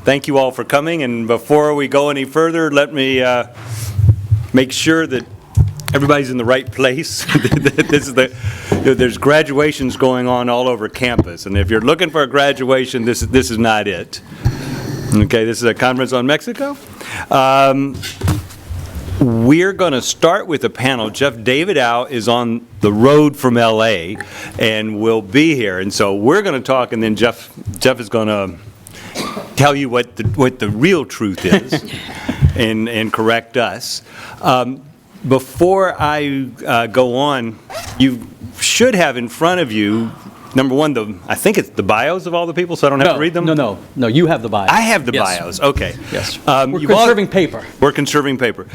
Thank you all for coming, and before we go any further, let me make sure that everybody's in the right place. There's graduations going on all over campus, and if you're looking for a graduation, this is not it. Okay, this is a conference on Mexico. We're going to start with a panel. Jeff Davidow is on the road from LA and will be here, and so we're going to talk, and then Jeff is going to tell you what the real truth is and correct us. Before I go on, you should have in front of you, number one, I think it's the bios of all the people, so I don't have to read them? No, you have the bios. I have the bios, okay. Yes. We're conserving paper. We're conserving paper.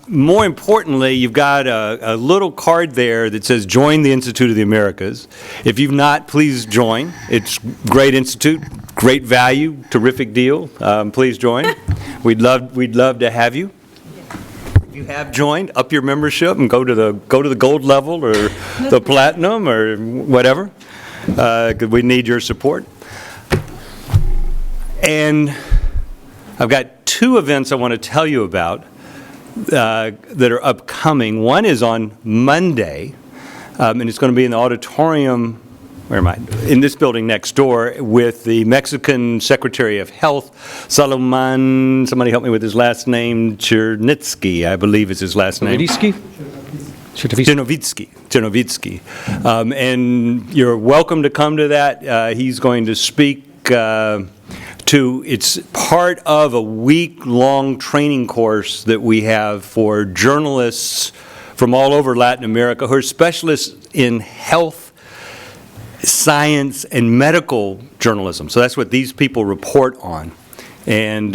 More importantly, you've got a little card there that says Join the Institute of the Americas. If you've not, please join. It's a great institute, great value, terrific deal. Please join. We'd love to have you. If you have joined, up your membership and go to the gold level or the platinum or whatever, because we need your support. And I've got two events I want to tell you about that are upcoming. One is on Monday, and it's going to be in the auditorium, where am I? In this building next door, with the Mexican Secretary of Health, Salomon, somebody help me with his last name, Chernitsky, I believe is his last name. Chernovitsky. And you're welcome to come to that. He's going to speak it's part of a week-long training course that we have for journalists from all over Latin America who are specialists in health, science, and medical journalism. So that's what these people report on. And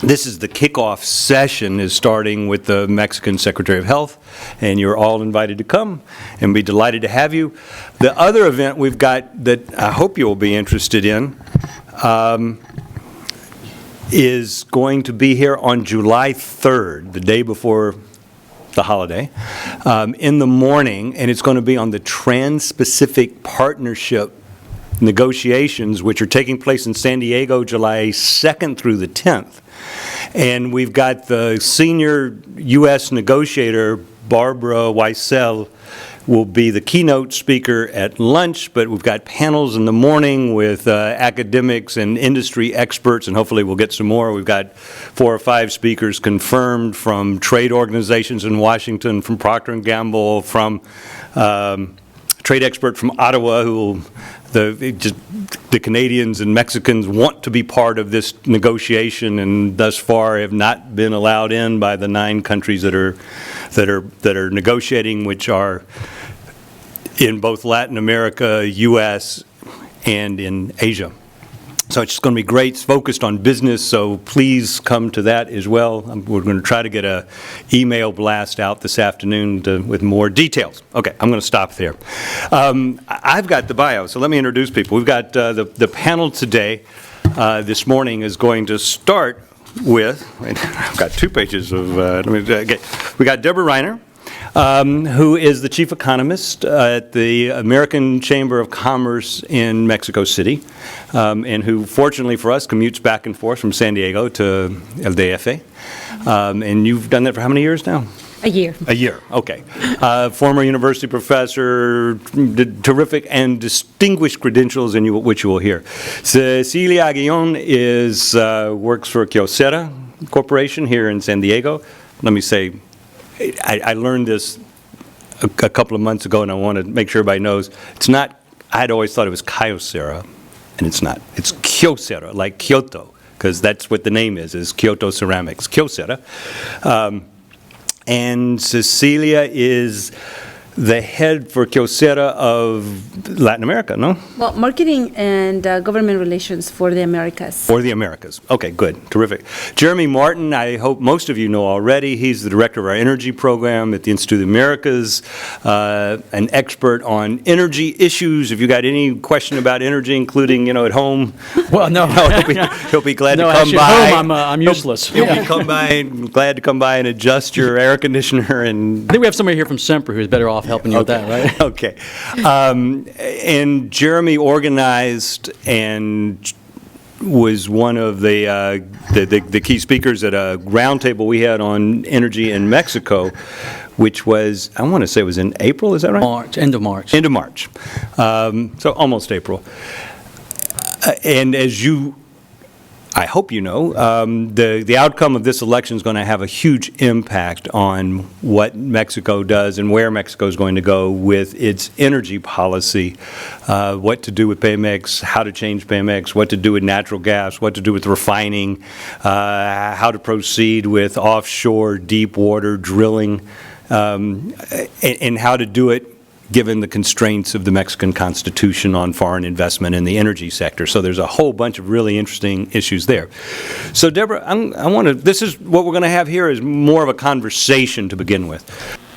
this is the kickoff session is starting with the Mexican Secretary of Health, and you're all invited to come and be delighted to have you. The other event we've got that I hope you'll be interested in is going to be here on July 3rd, the day before the holiday, in the morning, and it's going to be on the Trans-Pacific Partnership negotiations, which are taking place in San Diego, July 2nd through the 10th. And we've got the senior U.S. negotiator, Barbara Weissel, will be the keynote speaker at lunch, but we've got panels in the morning with academics and industry experts, and hopefully we'll get some more. We've got 4 or 5 speakers confirmed from trade organizations in Washington, from Procter & Gamble, from trade expert from Ottawa, who the Canadians and Mexicans want to be part of this negotiation, and thus far have not been allowed in by the 9 countries that are negotiating, which are in both Latin America, U.S., and in Asia. So it's going to be great. It's focused on business, so please come to that as well. We're going to try to get an email blast out this afternoon with more details. Okay, I'm going to stop there. I've got the bio, so let me introduce people. We've got the panel today, this morning, is going to start with, I've got 2 pages of, we got Deborah Reiner, who is the chief economist at the American Chamber of Commerce in Mexico City, and who, fortunately for us, commutes back and forth from San Diego to El DF. And you've done that for how many years now? A year. A year, okay. Former university professor, terrific and distinguished credentials, which you will hear. Cecilia Aguillon works for Kyocera Corporation here in San Diego. Let me say, I learned this a couple of months ago, and I want to make sure everybody knows. It's not, I'd always thought it was Kyocera, and it's not. It's Kyocera, like Kyoto, because that's what the name is Kyoto Ceramics, Kyocera. And Cecilia is the head for Kyocera of Latin America, no? Well, marketing and government relations for the Americas. For the Americas. Okay, good. Terrific. Jeremy Martin, I hope most of you know already. He's the director of our energy program at the Institute of the Americas, an expert on energy issues. If you got any question about energy, including, at home, well, no, he'll be glad to come actually, by. At home, I'm useless. He'll be glad to come by and adjust your air conditioner. And I think we have somebody here from Semper who's better off helping you with that, right? Okay. And Jeremy organized and distinguished credentials, and which you will hear. Cecilia Aguillon is the head for Kyocera of Latin America. And Cecilia is the head for Kyocera of Latin America. And Jeremy organized and distinguished credentials, and which you will hear. Cecilia Aguillon is the head for Kyocera of Latin America. And Jeremy organized and was one of the key speakers at a roundtable we had on energy in Mexico, which was, I want to say it was in April, is that right? March, end of March. End of March. So almost April. And as you, I hope you know, the outcome of this election is going to have a huge impact on what Mexico does and where Mexico is going to go with its energy policy, what to do with Pemex, how to change Pemex, what to do with natural gas, what to do with refining, how to proceed with offshore deep water drilling, and how to do it given the constraints of the Mexican Constitution on foreign investment in the energy sector. So there's a whole bunch of really interesting issues there. So Deborah, this is what we're going to have here is more of a conversation to begin with.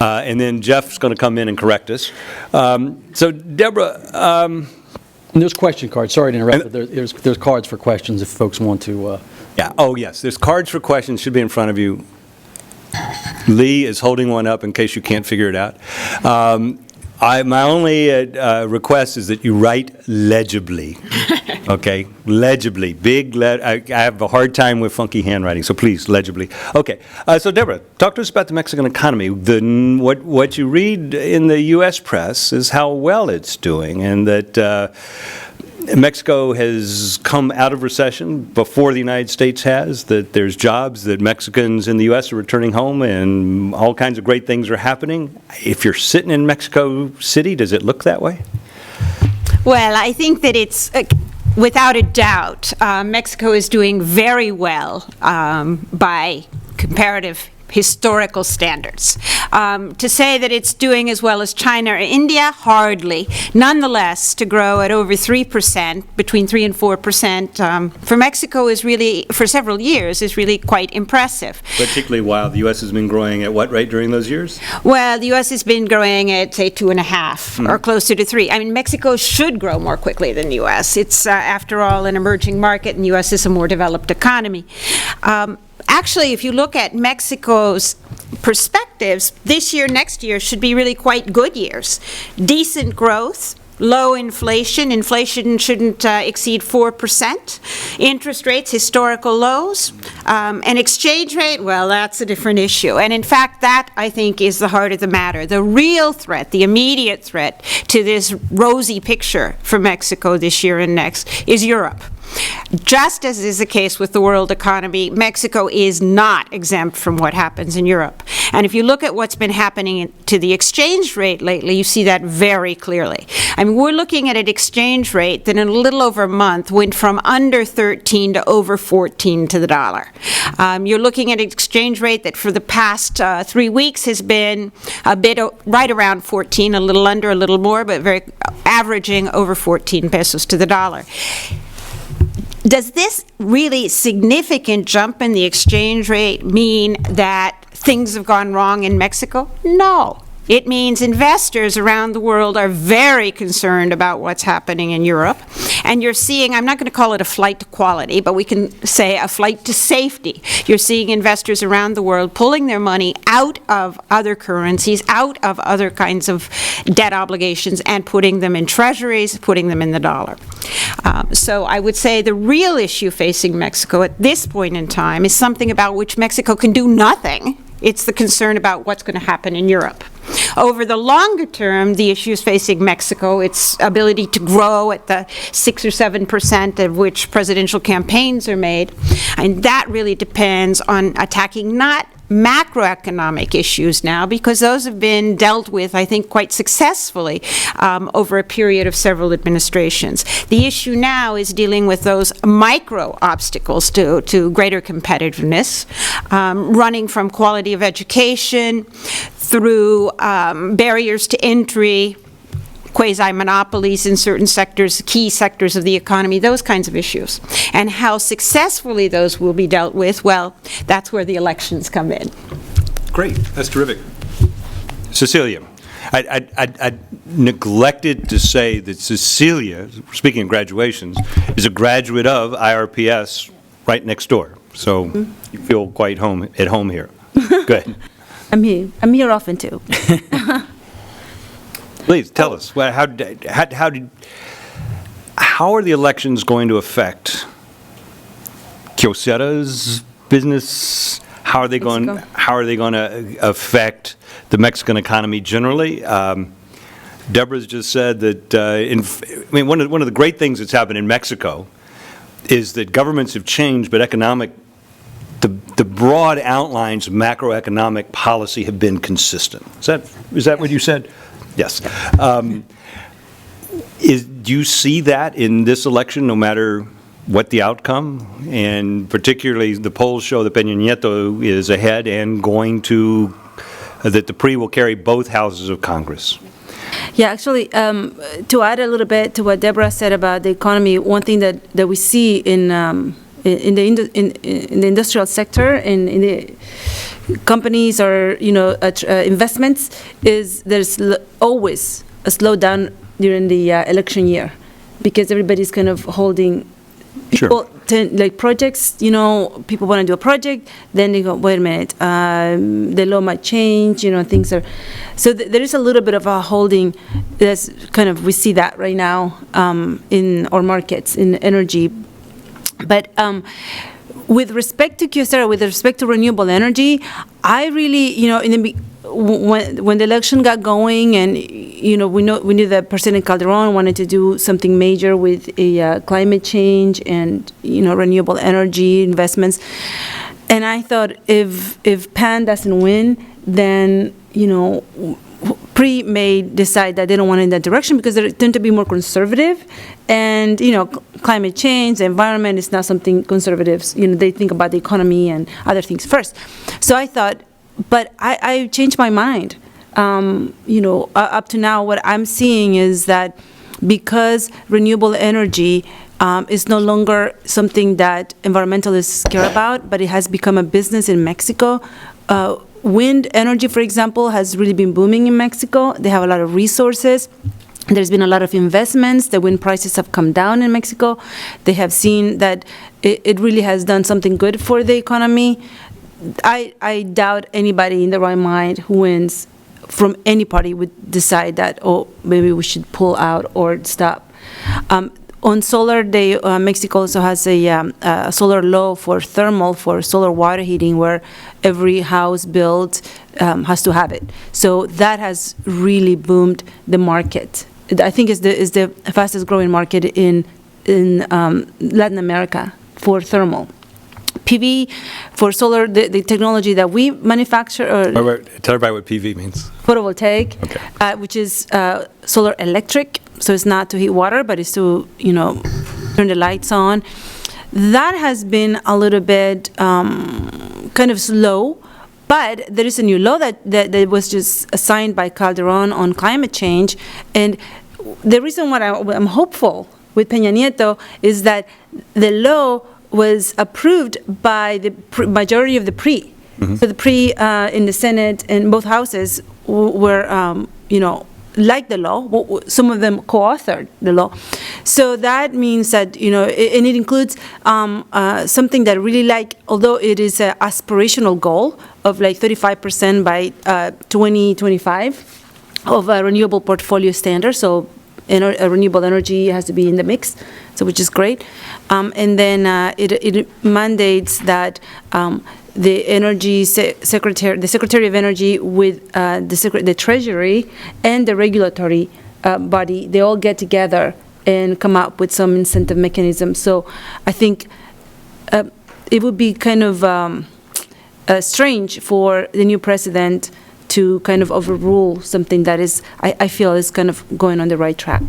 And then Jeff's going to come in and correct us. So Deborah. And there's question cards. Sorry to interrupt, but there's cards for questions if folks want to. Yeah. Oh, yes. There's cards for questions. Should be in front of you. Lee is holding one up in case you can't figure it out. My only request is that you write legibly, okay? Legibly, I have a hard time with funky handwriting, so please, legibly. Okay, so Deborah, talk to us about the Mexican economy. What you read in the U.S. press is how well it's doing, and that Mexico has come out of recession before the United States has, that there's jobs, that Mexicans in the U.S. are returning home, and all kinds of great things are happening. If you're sitting in Mexico City, does it look that way? Well, I think that it's, without a doubt, Mexico is doing very well by comparative historical standards. To say that it's doing as well as China or India, hardly. Nonetheless, to grow at over 3%, between 3 and 4%, for Mexico is really, for several years, is really quite impressive. Particularly while the U.S. has been growing at what rate during those years? Well, the U.S. has been growing at, say, 2.5 or closer to 3. I mean, Mexico should grow more quickly than the U.S. It's, after all, an emerging market, and the U.S. is a more developed economy. Actually, if you look at Mexico's perspectives, this year, next year should be really quite good years. Decent growth, low inflation. Inflation shouldn't exceed 4%. Interest rates, historical lows. An exchange rate, well, that's a different issue. And in fact, that, I think, is the heart of the matter. The real threat, the immediate threat to this rosy picture for Mexico this year and next is Europe. Just as is the case with the world economy, Mexico is not exempt from what happens in Europe. And if you look at what's been happening to the exchange rate lately, you see that very clearly. I mean, we're looking at an exchange rate that in a little over a month went from under 13 to over 14 to the dollar. You're looking at an exchange rate that for the past 3 weeks has been a bit right around 14, a little under, a little more, but very averaging over 14 pesos to the dollar. Does this really significant jump in the exchange rate mean that things have gone wrong in Mexico? No. It means investors around the world are very concerned about what's happening in Europe. And you're seeing, I'm not going to call it a flight to quality, but we can say a flight to safety. You're seeing investors around the world pulling their money out of other currencies, out of other kinds of debt obligations, and putting them in treasuries, putting them in the dollar. So I would say the real issue facing Mexico at this point in time is something about which Mexico can do nothing. It's the concern about what's going to happen in Europe. Over the longer term, the issues facing Mexico, its ability to grow at the 6 or 7% of which presidential campaigns are made, and that really depends on attacking not macroeconomic issues now, because those have been dealt with, I think, quite successfully over a period of several administrations. The issue now is dealing with those micro obstacles to greater competitiveness, running from quality of education through barriers to entry, quasi-monopolies in certain sectors, key sectors of the economy, those kinds of issues. And how successfully those will be dealt with, well, that's where the elections come in. Great. That's terrific. Cecilia, I neglected to say that Cecilia, speaking of graduations, is a graduate of IRPS right next door. So you feel quite at home here. Good. I'm here often too. Please tell us, how are the elections going to affect Kyocera's business? How are they going? Mexico. How are they going to affect the Mexican economy generally? Deborah's just said that. One of the great things that's happened in Mexico is that governments have changed, but the broad outlines of macroeconomic policy have been consistent. Is that what you said? Yes. Do you see that in this election, no matter what the outcome? And particularly, the polls show that Peña Nieto is ahead and that the PRI will carry both houses of Congress. Yeah, actually, to add a little bit to what Deborah said about the economy, one thing that we see in the industrial sector, in the companies or investments, is there's always a slowdown during the election year, because everybody's kind of holding. Sure. People like projects, people want to do a project, then they go, wait a minute, the law might change, things are. So there is a little bit of a holding. That's kind of, we see that right now in our markets, in energy. But with respect to Kyocera, with respect to renewable energy, I really, when the election got going, and we knew that President Calderon wanted to do something major with climate change and renewable energy investments, and I thought if PAN doesn't win, then PRI may decide that they don't want it in that direction, because they tend to be more conservative, and climate change, the environment is not something conservatives, they think about the economy and other things first. So I thought, but I changed my mind. Up to now, what I'm seeing is that because renewable energy is no longer something that environmentalists care about, but it has become a business in Mexico. Wind energy, for example, has really been booming in Mexico. They have a lot of resources. There's been a lot of investments. The wind prices have come down in Mexico. They have seen that it really has done something good for the economy. I doubt anybody in the right mind who wins from any party would decide that, maybe we should pull out or stop. On solar, Mexico also has a solar law for thermal, for solar water heating, where every house built has to have it. So that has really boomed the market. I think is the fastest growing market in Latin America for thermal. PV for solar, the technology that we manufacture. Tell everybody what PV means. Photovoltaic, Okay. which is solar electric. So it's not to heat water, but it's to turn the lights on. That has been a little bit kind of slow, but there is a new law that was just signed by Calderon on climate change, and the reason why I'm hopeful with Peña Nieto is that the law was approved by the majority of the PRI. Mm-hmm. So the PRI in the Senate and both houses were, like the law. Some of them co-authored the law. So that means that, and it includes something that I really like, although it is an aspirational goal of like 35% by 2025 of a renewable portfolio standard. So renewable energy has to be in the mix, so which is great. And then it mandates that the energy secretary, the Secretary of Energy, with the Treasury and the regulatory body, they all get together and come up with some incentive mechanism. So I think it would be kind of strange for the new president to kind of overrule something that is, I feel, is kind of going on the right track.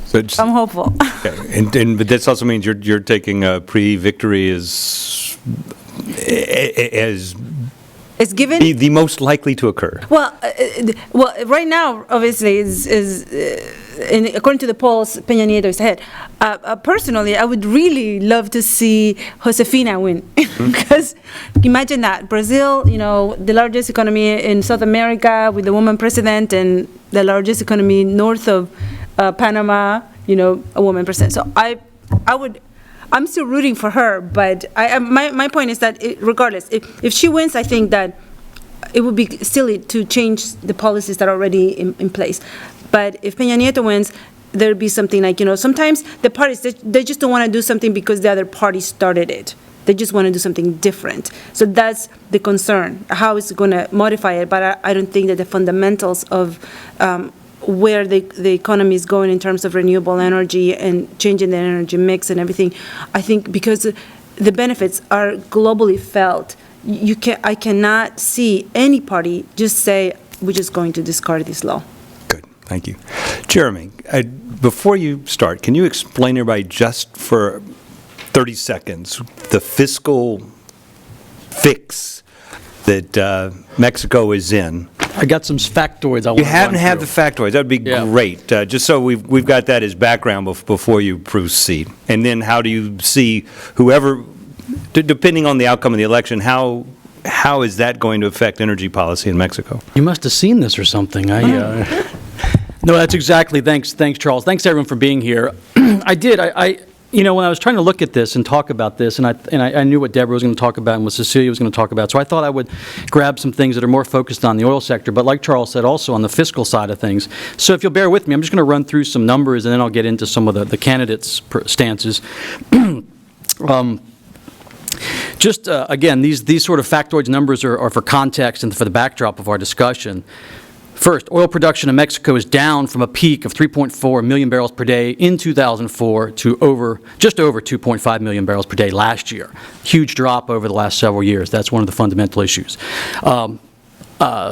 So I'm hopeful. Okay. But this also means you're taking a pre-victory as It's given the most likely to occur. Well, right now, obviously, according to the polls, Peña Nieto is ahead. Personally, I would really love to see Josefina win, because imagine that Brazil, the largest economy in South America with a woman president, and the largest economy north of Panama, a woman president. So I'm still rooting for her, but my point is that regardless, if she wins, I think that it would be silly to change the policies that are already in place. But if Peña Nieto wins, there'll be something like, sometimes the parties, they just don't want to do something because the other party started it. They just want to do something different. So that's the concern, how it's going to modify it. But I don't think that the fundamentals of where the economy is going in terms of renewable energy and changing the energy mix and everything, I think because the benefits are globally felt, I cannot see any party just say, we're just going to discard this law. Good, thank you. Jeremy, before you start, can you explain to everybody just for 30 seconds the fiscal fix that Mexico is in? I got some factoids I want You to haven't run had through. the factoids. That'd be Yeah. great. Just so we've got that as background before you proceed. And then how do you see whoever, depending on the outcome of the election, how is that going to affect energy policy in Mexico? You must have seen this or something. No, that's exactly. Thanks, Charles. Thanks, everyone, for being here. I did. When I was trying to look at this and talk about this, and I knew what Deborah was going to talk about and what Cecilia was going to talk about, so I thought I would grab some things that are more focused on the oil sector, but like Charles said, also on the fiscal side of things. So if you'll bear with me, I'm just going to run through some numbers, and then I'll get into some of the candidates' stances. Again, these sort of factoids numbers are for context and for the backdrop of our discussion. First, oil production in Mexico is down from a peak of 3.4 million barrels per day in 2004 to just over 2.5 million barrels per day last year. Huge drop over the last several years. That's one of the fundamental issues.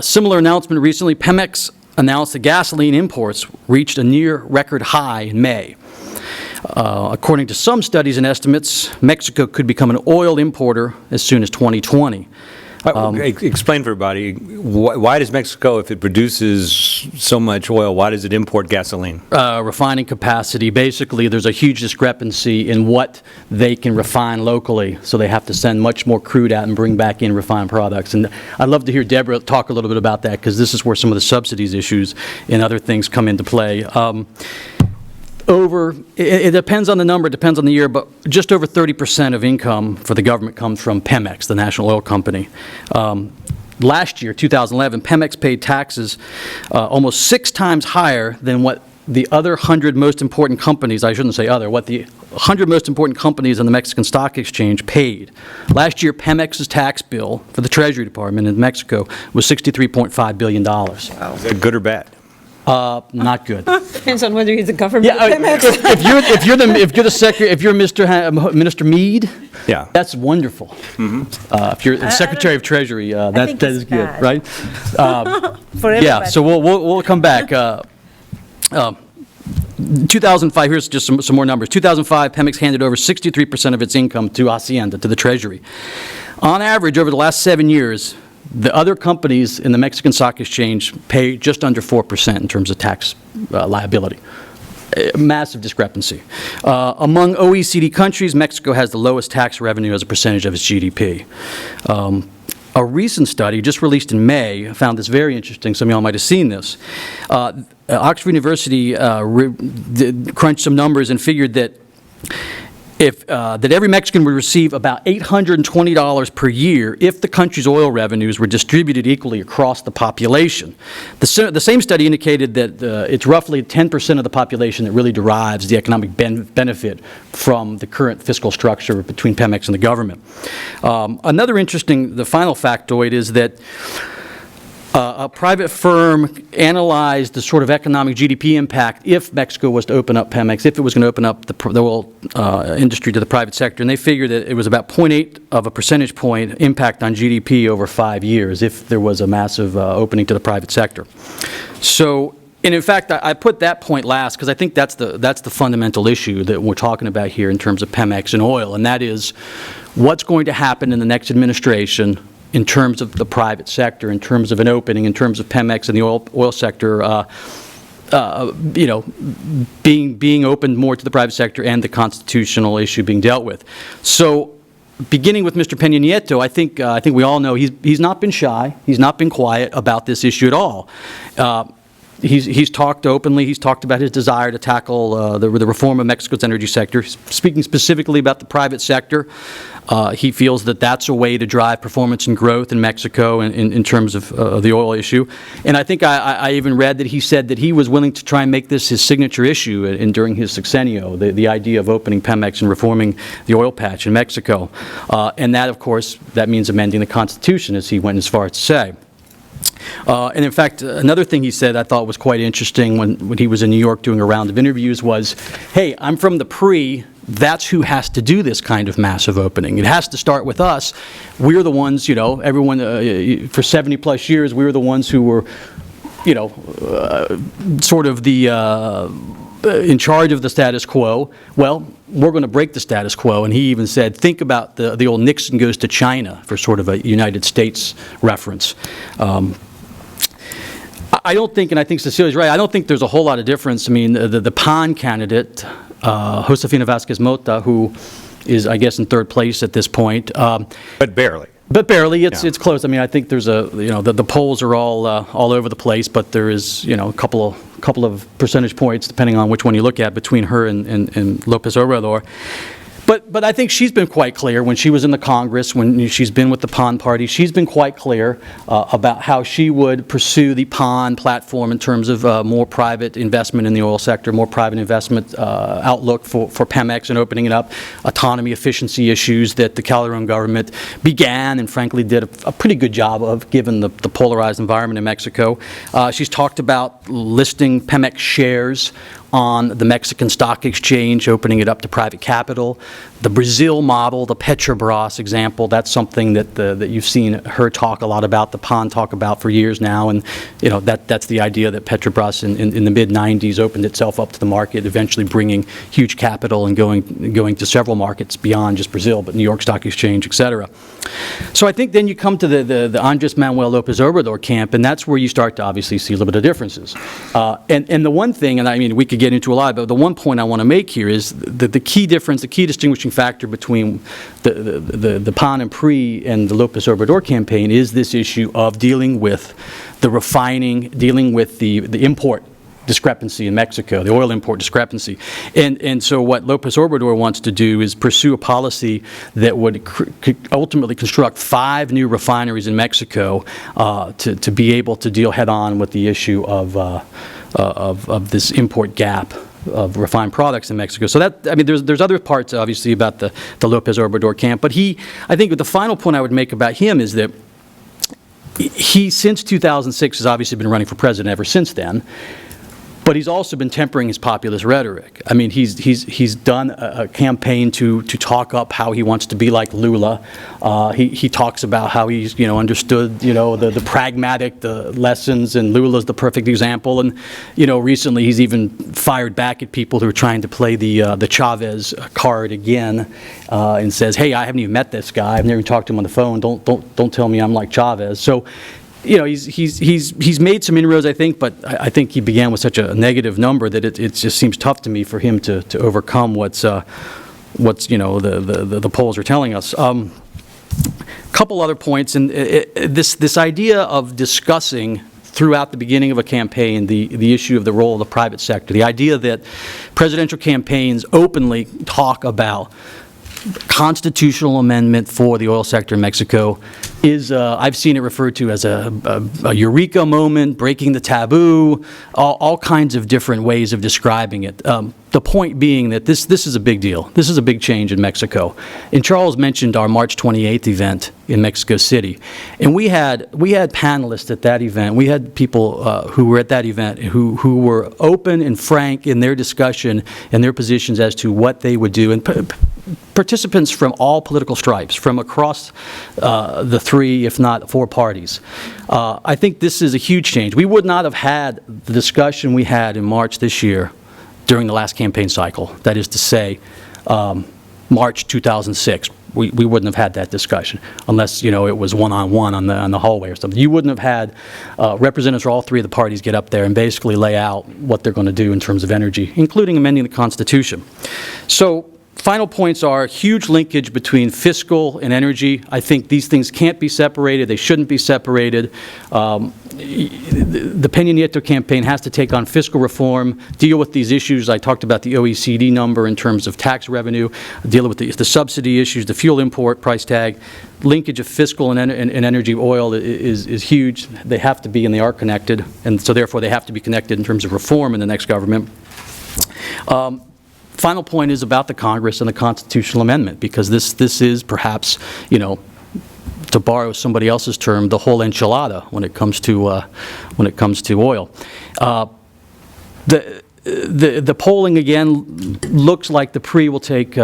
Similar announcement recently, Pemex announced that gasoline imports reached a near record high in May. According to some studies and estimates, Mexico could become an oil importer as soon as 2020. Explain for everybody, why does Mexico, if it produces so much oil, why does it import gasoline? Refining capacity. Basically, there's a huge discrepancy in what they can refine locally, so they have to send much more crude out and bring back in refined products. And I'd love to hear Deborah talk a little bit about that, because this is where some of the subsidies issues and other things come into play. It depends on the number, it depends on the year, but just over 30% of income for the government comes from Pemex, the national oil company. Last year, 2011, Pemex paid taxes almost 6 times higher than what the other 100 most important companies, I shouldn't say other, what the 100 most important companies on the Mexican Stock Exchange paid. Last year, Pemex's tax bill for the Treasury Department in Mexico was $63.5 billion. Is that good or bad? Not good. Depends on whether he's a government If you're Minister Meade, Yeah. that's wonderful. If you're the Secretary of Treasury, that think is it's good, bad. right? For Yeah. everybody. So we'll come back. 2005. Here's just some more numbers. 2005, Pemex handed over 63% of its income to Hacienda, to the Treasury. On average, over the last 7 years, the other companies in the Mexican Stock Exchange pay just under 4% in terms of tax liability. Massive discrepancy. Among OECD countries, Mexico has the lowest tax revenue as a percentage of its GDP. A recent study just released in May found this very interesting. Some of y'all might have seen this. Oxford University crunched some numbers and figured that that every Mexican would receive about $820 per year if the country's oil revenues were distributed equally across the population. The same study indicated that it's roughly 10% of the population that really derives the economic benefit from the current fiscal structure between Pemex and the government. Another interesting, the final factoid is that a private firm analyzed the sort of economic GDP impact if Mexico was to open up Pemex, if it was going to open up the oil industry to the private sector, and they figured that it was about 0.8 of a percentage point impact on GDP over 5 years if there was a massive opening to the private sector. So, and in fact, I put that point last because I think that's the fundamental issue that we're talking about here in terms of Pemex and oil, and that is what's going to happen in the next administration in terms of the private sector, in terms of an opening, in terms of Pemex and the oil sector, being opened more to the private sector and the constitutional issue being dealt with. So, beginning with Mr. Peña Nieto, I think we all know he's not been shy, he's not been quiet about this issue at all. He's talked openly, he's talked about his desire to tackle the reform of Mexico's energy sector, speaking specifically about the private sector. He feels that that's a way to drive performance and growth in Mexico in terms of the oil issue. And I think I even read that he said that he was willing to try and make this his signature issue during his sexenio, the idea of opening Pemex and reforming the oil patch in Mexico. And that, of course, that means amending the Constitution, as he went as far as to say. And in fact, another thing he said I thought was quite interesting when he was in New York doing a round of interviews was, hey, I'm from the PRI, that's who has to do this kind of massive opening. It has to start with us. We're the ones, everyone, for 70-plus years, we were the ones who were, sort of in charge of the status quo. Well, we're going to break the status quo. And he even said, think about the old Nixon goes to China for sort of a United States reference. I don't think, and I think Cecilia's right, I don't think there's a whole lot of difference. I mean, the PAN candidate, Josefina Vázquez Mota, who is, I guess, in third place at this point. But barely. But barely, it's close. I mean, I think there's the polls are all over the place, but there is, a couple of percentage points, depending on which one you look at, between her and López Obrador. But I think she's been quite clear when she was in the Congress, when she's been with the PAN party, she's been quite clear about how she would pursue the PAN platform in terms of more private investment in the oil sector, more private investment outlook for Pemex and opening it up, autonomy, efficiency issues that the Calderon government began and frankly did a pretty good job of, given the polarized environment in Mexico. She's talked about listing Pemex shares on the Mexican Stock Exchange, opening it up to private capital. The Brazil model, the Petrobras example, that's something that you've seen her talk a lot about, the PAN talk about for years now, and that's the idea that Petrobras in the mid-90s opened itself up to the market, eventually bringing huge capital and going to several markets beyond just Brazil, but New York Stock Exchange, et cetera. So I think then you come to the Andrés Manuel López Obrador camp, and that's where you start to obviously see a little bit of differences. And the one thing, and I mean, we could get into a lot, but the one point I want to make here is that the key difference, the key distinguishing factor between the PAN and PRI and the López Obrador campaign is this issue of dealing with the refining, dealing with the import discrepancy in Mexico, the oil import discrepancy. And so what López Obrador wants to do is pursue a policy that would ultimately construct 5 new refineries in Mexico to be able to deal head-on with the issue of this import gap of refined products in Mexico. So that, I mean, there's other parts, obviously, about the López Obrador camp. But I think the final point I would make about him is that he, since 2006, has obviously been running for president ever since then. But he's also been tempering his populist rhetoric. I mean, he's done a campaign to talk up how he wants to be like Lula. He talks about how he's understood the pragmatic lessons, and Lula's the perfect example. And recently he's even fired back at people who are trying to play the Chavez card again, and says, "Hey, I haven't even met this guy. I've never even talked to him on the phone. Don't tell me I'm like Chavez." So. He's made some inroads, I think, but I think he began with such a negative number that it just seems tough to me for him to overcome what's the polls are telling us. Couple other points, and this idea of discussing throughout the beginning of a campaign the issue of the role of the private sector, the idea that presidential campaigns openly talk about constitutional amendment for the oil sector in Mexico is, I've seen it referred to as a eureka moment, breaking the taboo, all kinds of different ways of describing it. The point being that this is a big deal. This is a big change in Mexico. And Charles mentioned our March 28th event in Mexico City. And we had panelists at that event. We had people who were at that event who were open and frank in their discussion and their positions as to what they would do. And participants from all political stripes, from across the 3, if not 4 parties. I think this is a huge change. We would not have had the discussion we had in March this year during the last campaign cycle. That is to say, March 2006. We wouldn't have had that discussion unless, it was one-on-one on the hallway or something. You wouldn't have had representatives for all 3 of the parties get up there and basically lay out what they're going to do in terms of energy, including amending the Constitution. So Final points are huge linkage between fiscal and energy. I think these things can't be separated. They shouldn't be separated. The Peña Nieto campaign has to take on fiscal reform, deal with these issues. I talked about the OECD number in terms of tax revenue, deal with the subsidy issues, the fuel import price tag. Linkage of fiscal and energy oil is huge. They have to be, and they are connected, and so therefore they have to be connected in terms of reform in the next government. Final point is about the Congress and the constitutional amendment, because this is perhaps, you know, to borrow somebody else's term, the whole enchilada when it comes to oil. The polling again looks like the PRI will take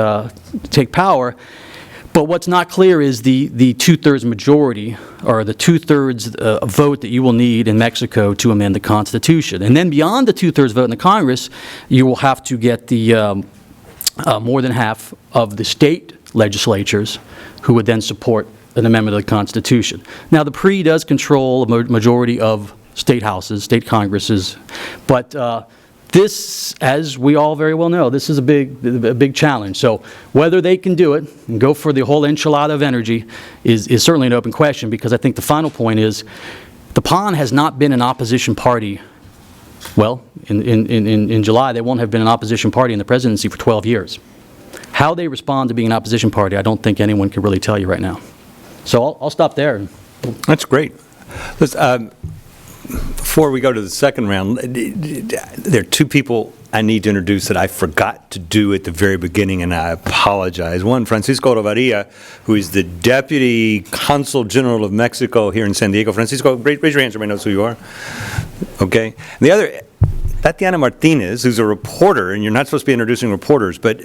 power. But what's not clear is the two-thirds majority, or the two-thirds vote that you will need in Mexico to amend the Constitution. And then beyond the two-thirds vote in the Congress, you will have to get the more than half of the state legislatures who would then support an amendment of the Constitution. Now, the PRI does control a majority of state houses, state congresses, but this, as we all very well know, this is a big challenge. So whether they can do it and go for the whole enchilada of energy is certainly an open question, because I think the final point is the PAN has not been an opposition party. Well, in July, they won't have been an opposition party in the presidency for 12 years. How they respond to being an opposition party, I don't think anyone can really tell you right now. So I'll stop there. That's great. Before we go to the second round, there are two people I need to introduce that I forgot to do at the very beginning, and I apologize. One, Francisco Rovaria, who is the Deputy Consul General of Mexico here in San Diego. Francisco, raise your hand so everybody knows who you are. Okay. And the other, Tatiana Martinez, who's a reporter, and you're not supposed to be introducing reporters, but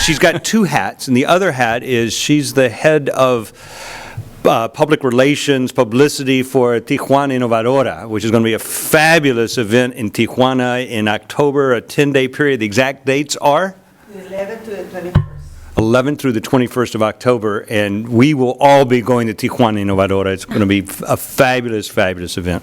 she's got two hats, and the other hat is she's the head of public relations, publicity for Tijuana Innovadora, which is going to be a fabulous event in Tijuana in October, a 10-day period. The exact dates are? The 11th to the 21st. 11th through the 21st of October, and we will all be going to Tijuana Innovadora. It's going to be a fabulous, fabulous event.